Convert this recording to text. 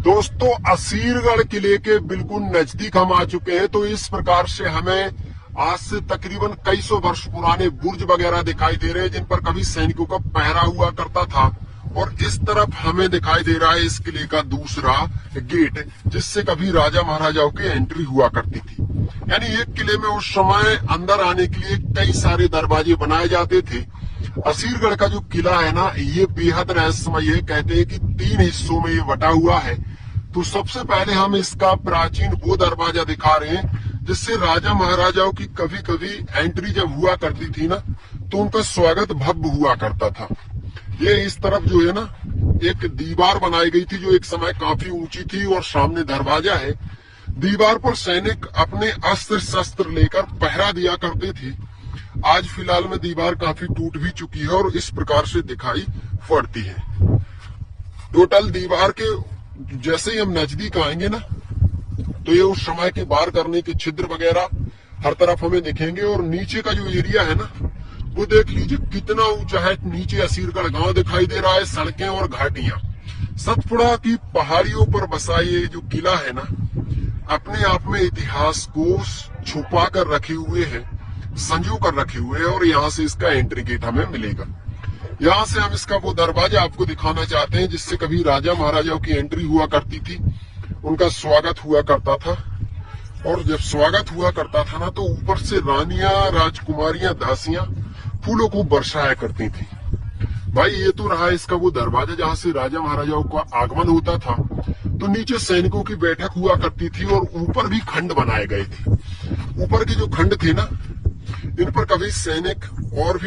दोस्तों, असीरगढ़ किले के बिल्कुल नजदीक हम आ चुके हैं। तो इस प्रकार से हमें आज से तकरीबन कई सौ वर्ष पुराने बुर्ज वगैरह दिखाई दे रहे हैं, जिन पर कभी सैनिकों का पहरा हुआ करता था। और इस तरफ हमें दिखाई दे रहा है इस किले का दूसरा गेट, जिससे कभी राजा महाराजाओं की एंट्री हुआ करती थी। यानी एक किले में उस समय अंदर आने के लिए कई सारे दरवाजे बनाए जाते थे। असीरगढ़ का जो किला है ना, ये बेहद रहस्यमय है। कहते हैं कि 3 हिस्सों में ये बटा हुआ है। तो सबसे पहले हम इसका प्राचीन वो दरवाजा दिखा रहे हैं, जिससे राजा महाराजाओं की कभी कभी एंट्री जब हुआ करती थी ना, तो उनका स्वागत भव्य हुआ करता था। ये इस तरफ जो है ना, एक दीवार बनाई गई थी, जो एक समय काफी ऊंची थी और सामने दरवाजा है। दीवार पर सैनिक अपने अस्त्र शस्त्र लेकर पहरा दिया करते थे। आज फिलहाल में दीवार काफी टूट भी चुकी है और इस प्रकार से दिखाई पड़ती है। टोटल दीवार के जैसे ही हम नजदीक आएंगे ना, तो ये उस समय के बार करने के छिद्र वगैरह हर तरफ हमें दिखेंगे। और नीचे का जो एरिया है ना, वो देख लीजिए कितना ऊंचा है। नीचे असीरगढ़ गांव दिखाई दे रहा है, सड़कें और घाटियां। सतपुड़ा की पहाड़ियों पर बसा ये जो किला है ना, अपने आप में इतिहास को छुपा कर रखे हुए है, संजो कर रखे हुए हैं। और यहाँ से इसका एंट्री गेट हमें मिलेगा। यहाँ से हम इसका वो दरवाजा आपको दिखाना चाहते हैं, जिससे कभी राजा महाराजाओं की एंट्री हुआ करती थी, उनका स्वागत हुआ करता था। और जब स्वागत हुआ करता था ना, तो ऊपर से रानियां, राजकुमारियां, दासियां फूलों को बरसाया करती थी। भाई, ये तो रहा इसका वो दरवाजा जहाँ से राजा महाराजाओं का आगमन होता था। तो नीचे सैनिकों की बैठक हुआ करती थी और ऊपर भी खंड बनाए गए थे। ऊपर के जो खंड थे ना, इन पर कभी सैनिक और भी